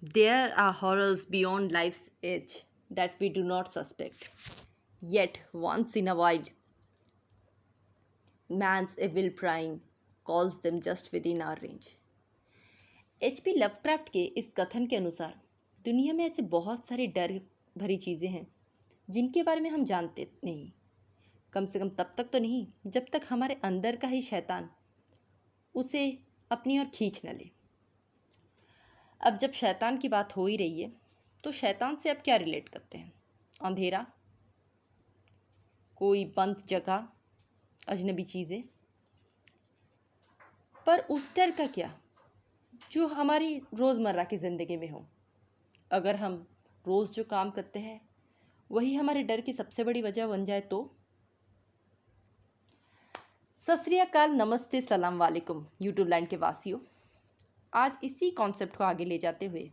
There are horrors beyond life's edge that we do not suspect. Yet, once in a while, man's evil prying calls them just within our range. H.P. Lovecraft के इस कथन के अनुसार दुनिया में ऐसे बहुत सारी डर भरी चीज़ें हैं जिनके बारे में हम जानते नहीं, कम से कम तब तक तो नहीं जब तक हमारे अंदर का ही शैतान उसे अपनी ओर खींच न ले। अब जब शैतान की बात हो ही रही है तो शैतान से अब क्या रिलेट करते हैं? अंधेरा, कोई बंद जगह, अजनबी चीज़ें। पर उस डर का क्या जो हमारी रोज़मर्रा की ज़िंदगी में हो? अगर हम रोज़ जो काम करते हैं वही हमारे डर की सबसे बड़ी वजह बन जाए तो? सत श्री अकाल, नमस्ते, सलाम वालेकुम यूट्यूब लैंड के वासियों। आज इसी कॉन्सेप्ट को आगे ले जाते हुए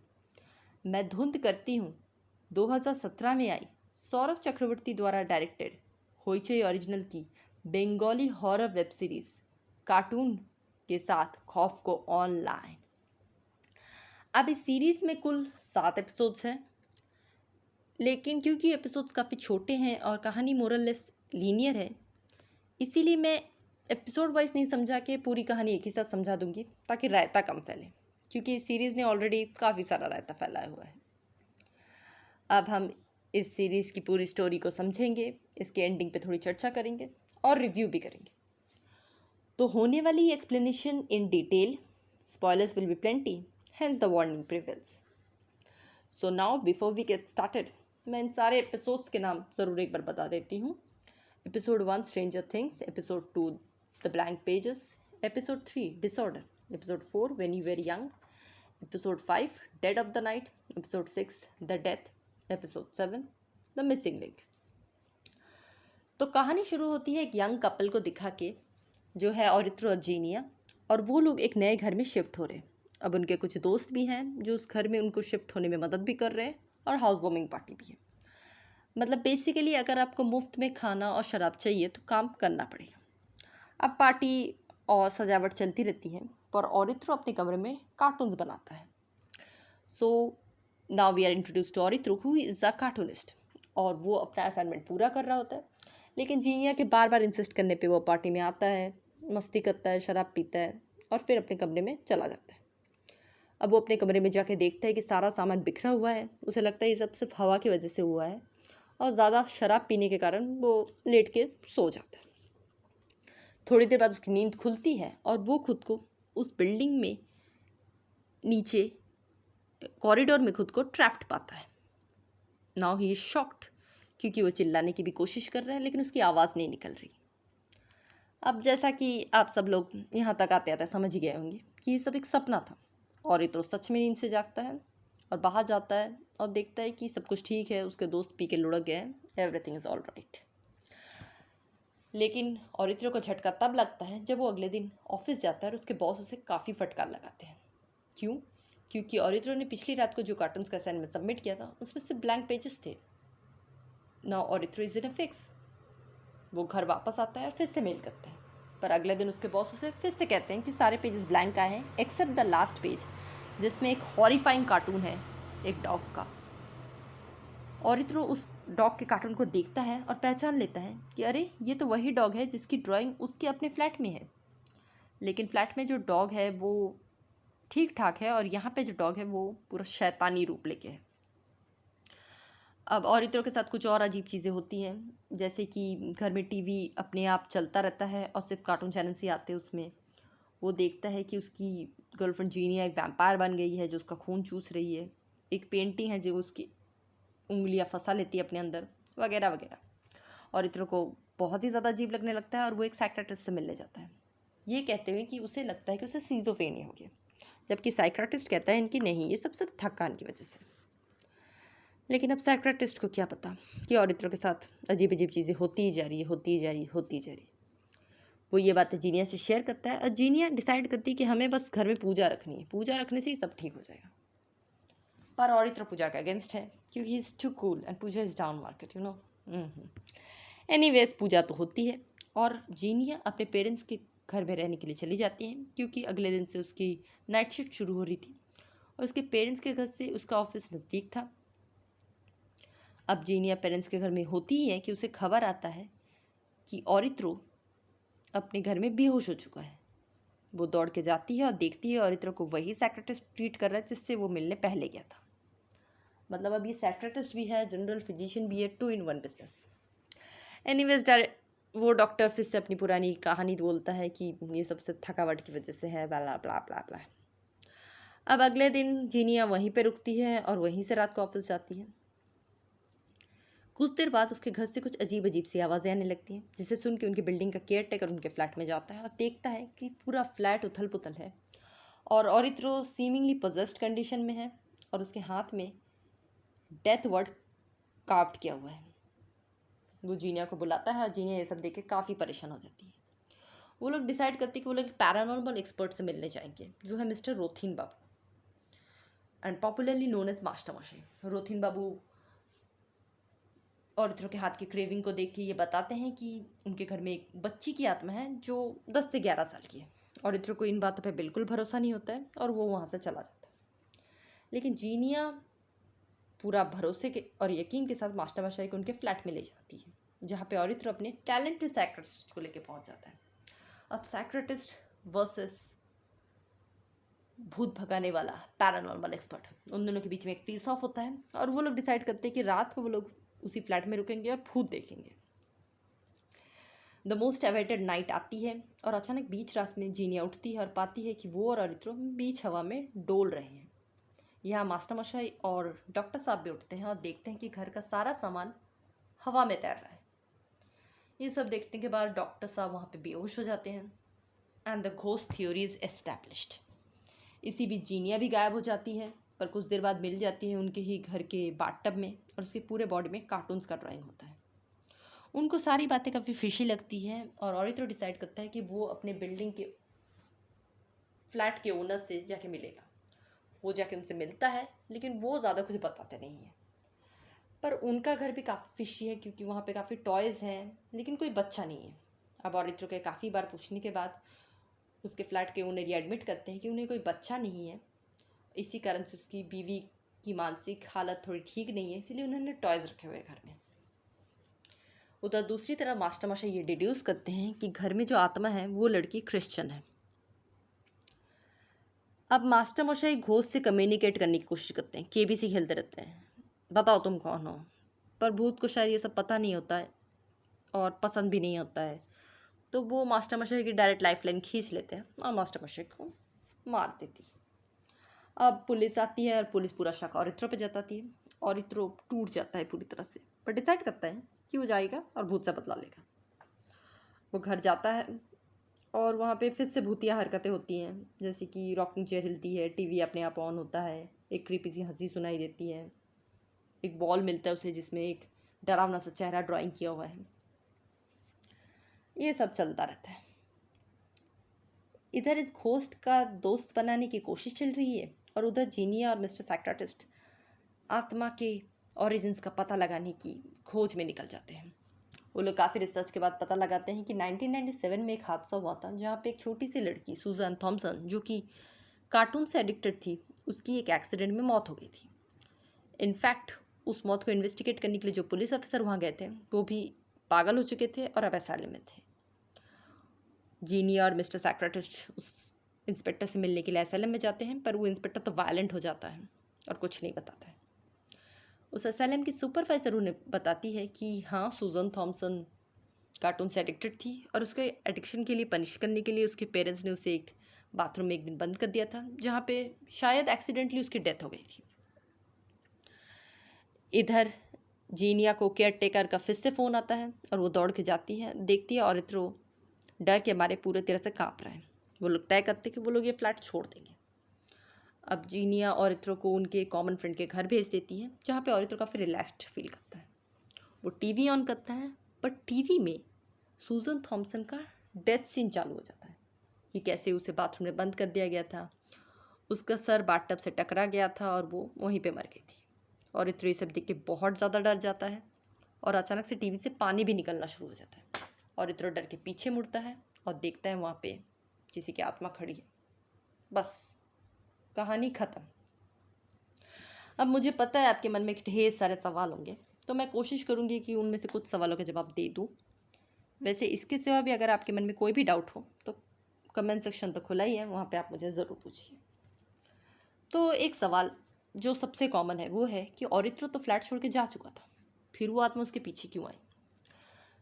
मैं धुंध करती हूँ 2017 में आई सौरभ चक्रवर्ती द्वारा डायरेक्टेड होइचई ओरिजिनल की Bengali horror web series cartoon के साथ खौफ को ऑनलाइन। अब इस सीरीज में कुल 7 एपिसोड्स हैं, लेकिन क्योंकि एपिसोड्स काफ़ी छोटे हैं और कहानी मोरलेस लीनियर है, इसीलिए मैं एपिसोड वाइज नहीं समझा के पूरी कहानी एक ही साथ समझा दूंगी ताकि रायता कम फैले, क्योंकि इस सीरीज़ ने ऑलरेडी काफ़ी सारा रायता फैलाया हुआ है। अब हम इस सीरीज़ की पूरी स्टोरी को समझेंगे, इसके एंडिंग पे थोड़ी चर्चा करेंगे और रिव्यू भी करेंगे। तो होने वाली explanation in detail, spoilers will be plenty, hence the warning prevails. So now before we get started, मैं इन सारे एपिसोड्स के नाम ज़रूर एक बार बता देती हूँ। Episode 1 stranger things, episode 2 the blank pages, episode 3 disorder, episode 4 when you were young, episode 5 dead of the night, episode 6 the death, episode 7 the missing link. तो कहानी शुरू होती है एक यंग कपल को दिखा के, जो है ऑरित्रो और जीनिया, और वो लोग एक नए घर में शिफ्ट हो रहे हैं। अब उनके कुछ दोस्त भी हैं जो उस घर में उनको शिफ्ट होने में मदद भी कर रहे हैं, और हाउस वार्मिंग पार्टी भी है। मतलब बेसिकली अगर आपको मुफ्त में खाना और शराब चाहिए तो काम करना पड़ेगा। अब पार्टी और सजावट चलती रहती है, पर ऑरित्रो अपने कमरे में कार्टून्स बनाता है। So now we are introduce to Aritro who is a cartoonist, और वो अपना असाइनमेंट पूरा कर रहा होता है, लेकिन जीनिया के बार बार इंसिस्ट करने पे वो पार्टी में आता है, मस्ती करता है, शराब पीता है और फिर अपने कमरे में चला जाता है। अब वो अपने कमरे में जाके देखता है कि सारा सामान बिखरा हुआ है। उसे लगता है ये सब सिर्फ हवा की वजह से हुआ है, और ज़्यादा शराब पीने के कारण वो लेट के सो जाता है। थोड़ी देर बाद उसकी नींद खुलती है और वो खुद को उस बिल्डिंग में नीचे कॉरिडोर में खुद को ट्रैप्ड पाता है। नाउ ही इज शॉक्ड, क्योंकि वो चिल्लाने की भी कोशिश कर रहा है लेकिन उसकी आवाज़ नहीं निकल रही। अब जैसा कि आप सब लोग यहाँ तक आते आते समझ ही गए होंगे कि ये सब एक सपना था, और ये तो सच में नींद से जागता है और बाहर जाता है और देखता है कि सब कुछ ठीक है, उसके दोस्त पी के लुढ़क गए हैं, एवरीथिंग इज़ ऑल राइट। लेकिन ऑरित्रो को झटका तब लगता है जब वो अगले दिन ऑफिस जाता है और उसके बॉस उसे काफ़ी फटकार लगाते हैं। क्यों? क्योंकि ऑरित्रो ने पिछली रात को जो कार्टून्स का असाइनमेंट सबमिट किया था उसमें सिर्फ ब्लैंक पेजेस थे। Now Aritro is in a fix. वो घर वापस आता है और फिर से मेल करता है, पर अगले दिन उसके बॉस उसे फिर से कहते हैं कि सारे पेजेस ब्लैंक आए हैं एक्सेप्ट द लास्ट पेज, जिसमें एक हॉरिफाइंग कार्टून है एक डॉग का। ऑरित्रो उस डॉग के कार्टून को देखता है और पहचान लेता है कि अरे ये तो वही डॉग है जिसकी ड्राइंग उसके अपने फ्लैट में है। लेकिन फ्लैट में जो डॉग है वो ठीक ठाक है, और यहाँ पे जो डॉग है वो पूरा शैतानी रूप लेके है। अब ऑरित्रो के साथ कुछ और अजीब चीज़ें होती हैं, जैसे कि घर में टीवी अपने आप चलता रहता है और सिर्फ कार्टून चैनल ही आते हैं उसमें। वो देखता है कि उसकी गर्लफ्रेंड जीनिया एक वैम्पायर बन गई है जो उसका खून चूस रही है। एक पेंटिंग है जो उसकी उंगलियां फंसा लेती है अपने अंदर, वगैरह वगैरह। ऑरित्रो को बहुत ही ज़्यादा अजीब लगने लगता है और वो एक साइकियाट्रिस्ट से मिलने जाता है, ये कहते हुए कि उसे लगता है कि उसे सीज़ोफ्रेनिया हो गया, जबकि साइकियाट्रिस्ट कहता है इनकी नहीं, ये सब सिर्फ थकान की वजह से। लेकिन अब साइकियाट्रिस्ट को क्या पता कि ऑरित्रो के साथ अजीब अजीब चीज़ें होती ही जा रही है, होती ही जा रही, होती ही जा रही। वो ये बातें जीनिया से शेयर करता है और जीनिया डिसाइड करती है कि हमें बस घर में पूजा रखनी है, पूजा रखने से ही सब ठीक हो जाएगा। पर ऑरित्रो पूजा के अगेंस्ट है क्योंकि he is too cool and Puja is down market, you know. Anyways Puja तो होती है और जीनिया अपने पेरेंट्स के घर में रहने के लिए चली जाती है, क्योंकि अगले दिन से उसकी नाइट शिफ्ट शुरू हो रही थी और उसके पेरेंट्स के घर से उसका ऑफिस नज़दीक था। अब जीनिया पेरेंट्स के घर में होती ही है कि उसे खबर आता है कि ऑरित्रो अपने घर में बेहोश हो चुका है। वो दौड़ के जाती है और देखती है ऑरित्रो को वही साइकियाट्रिस्ट ट्रीट कर रहा है जिससे वो मिलने पहले गया था। मतलब अब ये साइकियाट्रिस्ट भी है, जनरल फिजिशियन भी है, 2 in 1 बिजनेस। एनीवेज वो डॉक्टर फिर से अपनी पुरानी कहानी बोलता है कि ये सबसे थकावट की वजह से है, ब्ला ब्ला ब्ला ब्ला। अब अगले दिन जीनिया वहीं पे रुकती है और वहीं से रात को ऑफिस जाती है। कुछ देर बाद उसके घर से कुछ अजीब अजीब सी आवाज़ें आने लगती हैं, जिसे सुन के उनकी बिल्डिंग का केयर टेकर उनके फ्लैट में जाता है और देखता है कि पूरा फ्लैट उथल पुथल है और ऑरित्रो सीमिंगली पोजेस्ड कंडीशन में है और उसके हाथ में डेथ वर्ड कार्व्ड किया हुआ है। वो जीनिया को बुलाता है और जीनिया ये सब देख के काफ़ी परेशान हो जाती है। वो लोग डिसाइड करते हैं कि वो लोग पैरानॉर्मल एक्सपर्ट से मिलने जाएंगे, जो है mister Rothin babu and popularly known as master Moshai. Rothin babu Oritro के हाथ की क्रेविंग को देख के ये बताते हैं कि उनके घर में एक बच्ची की आत्मा है जो 10 से 11 साल की है। ऑरित्रो को इन बातों पे बिल्कुल भरोसा नहीं होता है और वो वहाँ से चला जाता है। लेकिन जीनिया पूरा भरोसे के और यकीन के साथ मास्टर मशाई को उनके फ्लैट में ले जाती है, जहाँ पे ऑरित्रो अपने टैलेंटेड साइकियाट्रिस्ट को लेके पहुँच जाता है। अब साइकियाट्रिस्ट वर्सेस भूत भगाने वाला पैरानॉर्मल एक्सपर्ट, उन दोनों के बीच में एक फेस ऑफ होता है और वो लोग डिसाइड करते हैं कि रात को वो लोग उसी फ्लैट में रुकेंगे और भूत देखेंगे। द मोस्ट अवेटेड नाइट आती है और अचानक बीच रात में जीनिया उठती है और पाती है कि वो और ऑरित्रो बीच हवा में डोल रहे हैं। यहाँ मास्टर मशाई और डॉक्टर साहब भी उठते हैं और देखते हैं कि घर का सारा सामान हवा में तैर रहा है। ये सब देखने के बाद डॉक्टर साहब वहाँ पे बेहोश हो जाते हैं and the ghost theory is established. इसी बीच जीनिया भी गायब हो जाती है, पर कुछ देर बाद मिल जाती है उनके ही घर के बाथटब में और उसके पूरे बॉडी में कार्टून्स का ड्राइंग होता है। उनको सारी बातें काफ़ी फिशी लगती है और ऑरित्रो डिसाइड करता है कि वो अपने बिल्डिंग के फ्लैट के ओनर से जाके मिलेगा। वो जाके उनसे मिलता है, लेकिन वो ज़्यादा कुछ बताते नहीं हैं। पर उनका घर भी काफ़ी फिशी है क्योंकि वहाँ पे काफ़ी टॉयज़ हैं, लेकिन कोई बच्चा नहीं है। अब ऑरित्रो के काफ़ी बार पूछने के बाद उसके फ्लैट के ओनर ये एडमिट करते हैं कि उन्हें कोई बच्चा नहीं है, इसी कारण से उसकी बीवी की मानसिक हालत थोड़ी ठीक नहीं है, इसीलिए उन्होंने टॉयज़ रखे हुए हैं घर में। उधर दूसरी तरफ मास्टर मशा ये डिड्यूस करते हैं कि घर में जो आत्मा है वो लड़की क्रिश्चियन है। अब मास्टर मशा घोस्ट से कम्युनिकेट करने की कोशिश करते हैं, केबीसी खेलते रहते हैं, बताओ तुम कौन हो। पर भूत को शायद ये सब पता नहीं होता है और पसंद भी नहीं होता है, तो वो मास्टर मशा की डायरेक्ट लाइफ लाइन खींच लेते हैं और मास्टर मशा को मार देती। अब पुलिस आती है और पुलिस पूरा शक ऑरित्रो पे जताती है। ऑरित्रो टूट जाता है पूरी तरह से, पर डिसाइड करता है कि वो जाएगा और भूत से बदला लेगा। वो घर जाता है और वहाँ पे फिर से भूतिया हरकतें होती हैं, जैसे कि रॉकिंग चेयर हिलती है, टीवी अपने आप ऑन होता है, एक क्रीपी सी हंसी सुनाई देती है, एक बॉल मिलता है उसे जिसमें एक डरावना सा चेहरा ड्राइंग किया हुआ है। ये सब चलता रहता है। इधर इस घोस्ट का दोस्त बनाने की कोशिश चल रही है और उधर जीनिया और मिस्टर साइकियाट्रिस्ट आत्मा के ओरिजिन्स का पता लगाने की खोज में निकल जाते हैं। वो लोग काफ़ी रिसर्च के बाद पता लगाते हैं कि 1997 में एक हादसा हुआ था जहाँ पे एक छोटी सी लड़की सुजान थॉमसन, जो कि कार्टून से एडिक्टेड थी, उसकी एक एक्सीडेंट में मौत हो गई थी। इनफैक्ट उस मौत को इन्वेस्टिगेट करने के लिए जो पुलिस ऑफिसर वहाँ गए थे वो भी पागल हो चुके थे और अब असाइलम में थे। जीनिया और मिस्टर साइकियाट्रिस्ट उस इंस्पेक्टर से मिलने के लिए असाइलम में जाते हैं, पर वो इंस्पेक्टर तो वायलेंट हो जाता है और कुछ नहीं बताता है। उस असाइलम की सुपरवाइजर उन्हें बताती है कि हाँ, सुजन थॉमसन कार्टून से एडिक्टेड थी और उसके एडिक्शन के लिए पनिश करने के लिए उसके पेरेंट्स ने उसे एक बाथरूम में एक दिन बंद कर दिया था, जहाँ पे शायद एक्सीडेंटली उसकी डेथ हो गई थी। इधर जीनिया को केयर टेकर का फिर से फ़ोन आता है और वो दौड़ के जाती है, देखती है ऑरित्रो डर के मारे पूरे तरह से काँप रहा है। वो लोग तय करते कि वो लोग ये फ्लैट छोड़ देंगे। अब जीनिया ऑरित्रो को उनके कॉमन फ्रेंड के घर भेज देती है, जहाँ पे ऑरित्रो काफ़ी रिलैक्स्ड फील करता है। वो टीवी ऑन करता है, पर टीवी में सुजन थॉमसन का डेथ सीन चालू हो जाता है कि कैसे उसे बाथरूम में बंद कर दिया गया था, उसका सर बाथटब से टकरा गया था और वो वहीं पे मर गई थी। ऑरित्रो ये सब देख के बहुत ज़्यादा डर जाता है और अचानक से टीवी से पानी भी निकलना शुरू हो जाता है। ऑरित्रो डर के पीछे मुड़ता है और देखता है वहाँ पे किसी की आत्मा खड़ी है। बस कहानी ख़त्म। अब मुझे पता है आपके मन में ढेर सारे सवाल होंगे, तो मैं कोशिश करूँगी कि उनमें से कुछ सवालों का जवाब दे दूँ। वैसे इसके सिवा भी अगर आपके मन में कोई भी डाउट हो तो कमेंट सेक्शन तो खुला ही है, वहाँ पे आप मुझे ज़रूर पूछिए। तो एक सवाल जो सबसे कॉमन है वो है कि औरित्रो तो फ्लैट छोड़ के जा चुका था, फिर वो आत्मा उसके पीछे क्यों आई?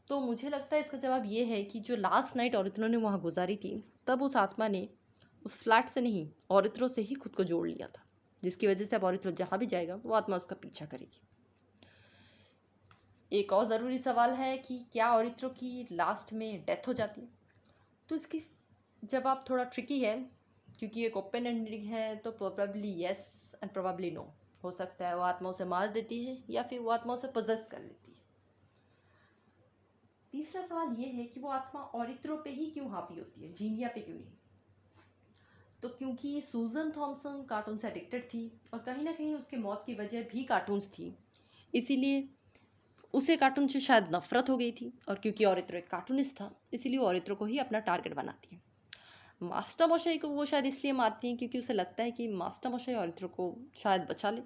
तो मुझे लगता है इसका जवाब ये है कि जो लास्ट नाइट औरित्रो ने वहाँ गुजारी थी, तब उस आत्मा ने उस फ्लैट से नहीं, औरित्रो से ही खुद को जोड़ लिया था, जिसकी वजह से अब औरित्रो जहाँ भी जाएगा वो आत्मा उसका पीछा करेगी। एक और ज़रूरी सवाल है कि क्या औरित्रो की लास्ट में डेथ हो जाती है? तो इसकी जवाब थोड़ा ट्रिकी है, क्योंकि एक ओपन एंडिंग है, तो probably yes and probably no. हो सकता है वो आत्मा उसे मार देती है या फिर वो आत्मा उसे पोजेस कर लेती है। तीसरा सवाल ये है कि वो आत्मा औरित्रो पे ही क्यों हावी होती है, जीनिया पे क्यों नहीं? तो क्योंकि सूजन थॉमसन कार्टून से एडिक्टेड थी और कहीं ना कहीं उसके मौत की वजह भी कार्टून्स थी, इसीलिए उसे कार्टून से शायद नफरत हो गई थी, और क्योंकि औरित्रो एक कार्टूनिस्ट था इसीलिए औरित्रो को ही अपना टारगेट बनाती है। मास्टर मशाई को वो शायद इसलिए मारती हैं क्योंकि उसे लगता है कि मास्टर मशाई औरित्रो को शायद बचा ले।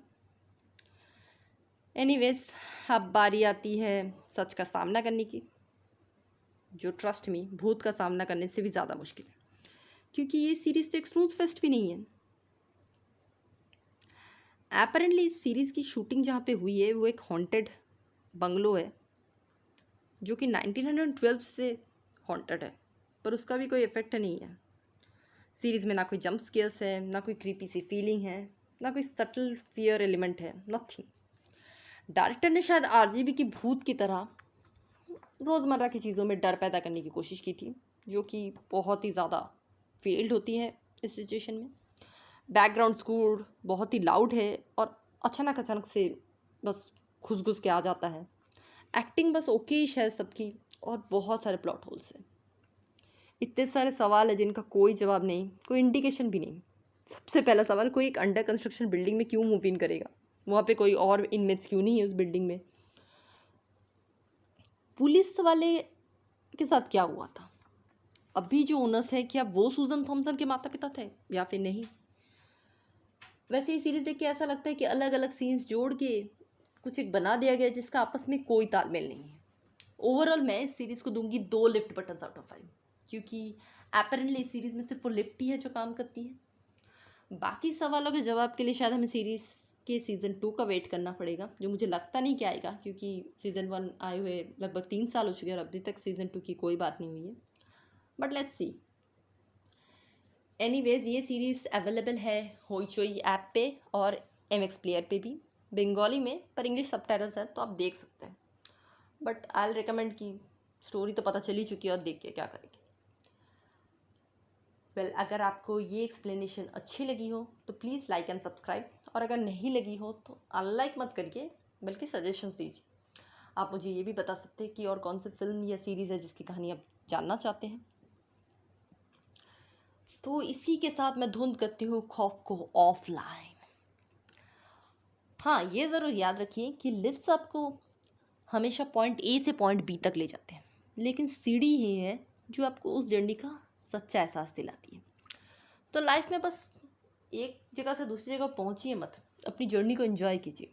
एनीवेज, अब बारी आती है सच का सामना करने की, जो ट्रस्ट मी भूत का सामना करने से भी ज़्यादा मुश्किल है, क्योंकि ये सीरीज़ तो एक स्नूज फेस्ट भी नहीं है। एपरेंटली इस सीरीज़ की शूटिंग जहाँ पे हुई है वो एक हॉन्टेड बंगलो है, जो कि 1912 से हॉन्टेड है, पर उसका भी कोई इफेक्ट नहीं है। सीरीज़ में ना कोई जंप स्केयर्स है, ना कोई क्रीपी सी फीलिंग है, ना कोई सटल फियर एलिमेंट है, नथिंग। डायरेक्टर ने शायद आरजीबी की भूत की तरह रोज़मर्रा की चीज़ों में डर पैदा करने की कोशिश की थी, जो कि बहुत ही ज़्यादा फेल्ड होती है इस सिचुएशन में। बैकग्राउंड स्कोर बहुत ही लाउड है और अचानक अचानक से बस घुस घुस के आ जाता है। एक्टिंग बस ओकेश है सबकी, और बहुत सारे प्लॉट होल्स हैं। इतने सारे सवाल है जिनका कोई जवाब नहीं, कोई इंडिकेशन भी नहीं। सबसे पहला सवाल, कोई एक अंडर कंस्ट्रक्शन बिल्डिंग में क्यों मूव इन करेगा? वहाँ पे कोई और इनमेट्स क्यों नहीं है उस बिल्डिंग में? पुलिस वाले के साथ क्या हुआ था? अभी जो ओनर्स है, क्या वो सूजन थॉमसन के माता पिता थे या फिर नहीं? वैसे ये सीरीज देख के ऐसा लगता है कि अलग अलग सीन्स जोड़ के कुछ एक बना दिया गया जिसका आपस में कोई तालमेल नहीं है। ओवरऑल मैं इस सीरीज को दूंगी 2 लिफ्ट बटन आउट ऑफ 5, क्योंकि एपरेंटली इस सीरीज में सिर्फ वो लिफ्ट ही है जो काम करती है। बाकी सवालों के जवाब के लिए शायद हमें सीरीज के सीज़न 2 का वेट करना पड़ेगा, जो मुझे लगता नहीं कि आएगा, क्योंकि सीज़न 1 आए हुए लगभग 3 साल हो चुके हैं और अभी तक सीज़न 2 की कोई बात नहीं हुई है। But let's see. एनीवेज, ये सीरीज़ अवेलेबल है होइचोई ऐप पे और एमएक्स प्लेयर पे भी, बंगाली में, पर इंग्लिश सबटाइटल्स है तो आप देख सकते हैं। बट आई रिकमेंड कि स्टोरी तो पता चल ही चुकी है और देख के क्या करेंगे। वेल, अगर आपको ये एक्सप्लेनेशन अच्छी लगी हो तो प्लीज़ लाइक एंड सब्सक्राइब, और अगर नहीं लगी हो तो अनलाइक मत करिए, बल्कि सजेशंस दीजिए। आप मुझे ये भी बता सकते हैं कि और कौन सी फिल्म या सीरीज़ है जिसकी कहानी आप जानना चाहते हैं। तो इसी के साथ मैं धुंध करती हूँ खौफ को ऑफलाइन। हाँ, ये ज़रूर याद रखिए कि लिफ्ट्स आपको हमेशा पॉइंट ए से पॉइंट बी तक ले जाते हैं, लेकिन सीढ़ी ही है जो आपको उस जर्नी का सच्चा एहसास दिलाती है। तो लाइफ में बस एक जगह से दूसरी जगह पहुंचिए मत, अपनी जर्नी को एंजॉय कीजिए,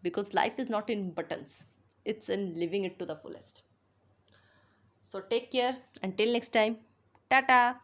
because life is not in buttons, it's in living it to the fullest. So take care, until next time, Tata.